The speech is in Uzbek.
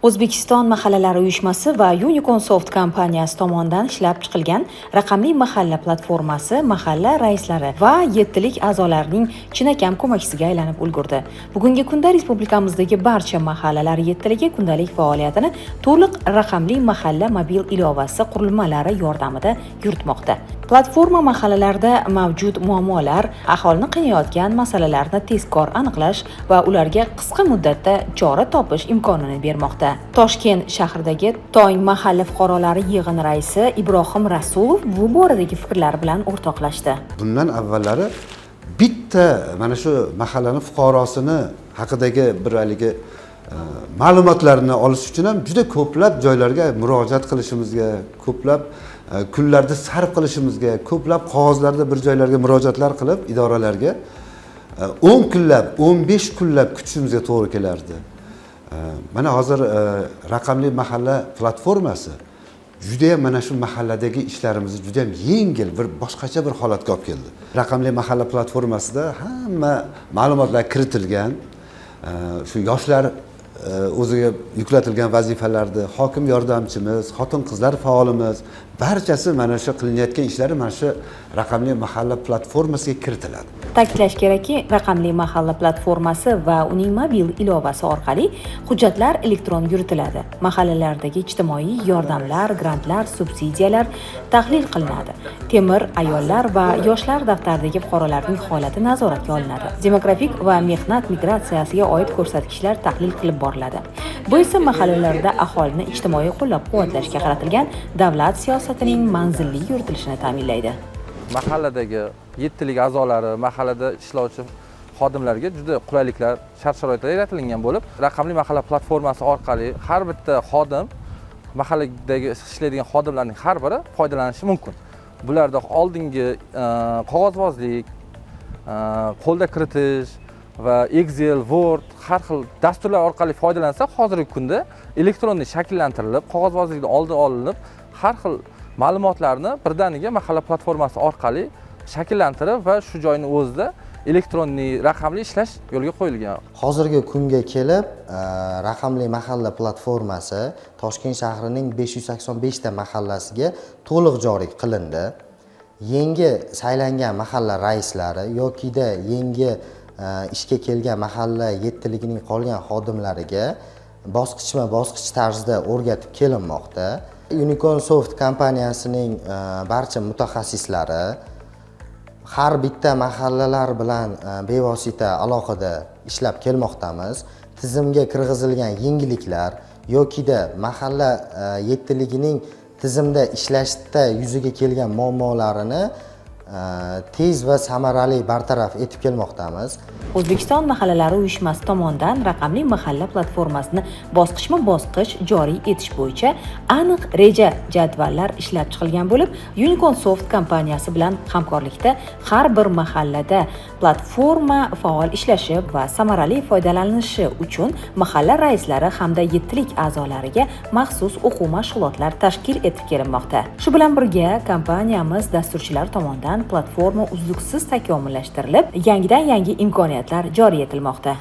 O'zbekiston mahallalari uyushmasi va Unicorn Soft kompaniyasi tomonidan ishlab chiqilgan raqamli mahalla platformasi mahalla raislari va yettilik a'zolarining chinakam ko'makchisiga aylanib ulgurdi. Bugungi kunda respublikamizdagi barcha mahallalar yettiligi kundalik faoliyatini to'liq raqamli mahalla mobil ilovasi qurilmalari yordamida yuritmoqda. Platforma mahallalarda mavjud muammolar, aholini qiynayotgan masalalarni tezkor aniqlash va ularga qisqa muddatda chora topish imkonini bermoqda. Toshkent shahridagi Tong mahalla fuqarolari yig'ini raisi Ibrohim Rasulov bu boradagi fikrlari bilan o'rtoqlashdi. Bundan avvallari bitta mana shu mahallaning fuqarosini haqidagi bir haligi ma'lumotlarni olish uchun ham juda ko'plab joylarga murojaat qilishimizga, ko'plab kunlarda sarf qilishimizga, ko'plab qog'ozlarda bir joylarga murojaatlar qilib idoralarga 10 kunlab, 15 kunlab kutishimizga to'g'ri kelardi. Mana hozir raqamli mahalla platformasi juda ham mana shu mahalladagi ishlarimizni juda ham yengil, bir boshqacha bir holatga olib keldi. Raqamli mahalla platformasida hamma ma'lumotlar kiritilgan, shu yoshlar o'ziga yuklatilgan vazifalarni hokim yordamchimiz, xotin-qizlar faolimiz barchasi mana shu qilinayotgan ishlari mana shu raqamli mahalla platformasiga kiritiladi. Ta'kidlash kerakki, raqamli mahalla platformasi va uning mobil ilovasi orqali hujjatlar elektron yuritiladi. Mahallalardagi ijtimoiy yordamlar, grantlar, subsidiyalar tahlil qilinadi. Temir ayollar va yoshlar daftaridagi fuqarolarning holati nazoratga olinadi. Demografik va mehnat migratsiyasiga oid ko'rsatkichlar tahlil qilib boriladi. Bu esa mahallalarda aholini ijtimoiy qo'llab-quvvatlashga qaratilgan davlat siyosatining manzilli yuritilishini ta'minlaydi. Mahalladagi yettilik a'zolari, mahallada ishlovchi xodimlarga juda qulayliklar, shart-sharoitlar yaratilgan bo'lib, raqamli mahalla platformasi orqali har bitta xodim, mahalladagi ishlaydigan xodimlarning har biri foydalanishi mumkin. Bularda oldingi qog'ozbozlik, qo'lda kiritish va Excel, Word har xil dasturlar orqali foydalansa, hozirgi kunda elektron shakllantirilib, qog'ozbozlikdan oldin olinib, har xil ma'lumotlarni birdaniga mahalla platformasi orqali shakllantirib va shu joyning o'zida elektron raqamli ishlash yo'lga qo'yilgan. Hozirgi kunga kelib raqamli mahalla platformasi Toshkent shahrining 585 ta mahallasiga to'liq joriy qilindi. Yangi saylangan mahalla raislari yokida yangi ishga kelgan mahalla yettiligining qolgan xodimlariga bosqichma-bosqich tarzda o'rgatib kelinmoqda. Unicorn Soft kompaniyasining barcha mutaxassislari har bitta mahallalar bilan bevosita aloqada ishlab kelmoqdamiz. Tizimga kirgizilgan yangiliklar yokida mahalla yettiligining tizimda ishlashda yuzaga kelgan muammolarini tez va samarali bartaraf etib kelmoqdamiz. O'zbekiston mahallalari uyushmasi tomonidan raqamli mahalla platformasini bosqichma-bosqich joriy etish bo'yicha aniq reja jadvallar ishlab chiqilgan bo'lib, Unicorn Soft kompaniyasi bilan hamkorlikda har bir mahallada platforma faol ishlashi va samarali foydalanishi uchun mahalla raislari hamda yettilik a'zolariga maxsus o'quv mashg'ulotlar tashkil etib kelinmoqda. Shu bilan birga kompaniyamiz dasturchilar tomonidan platforma uzluksiz takomillashtirilib, yangidan yangi imkoniyatlar joriy etilmoqda.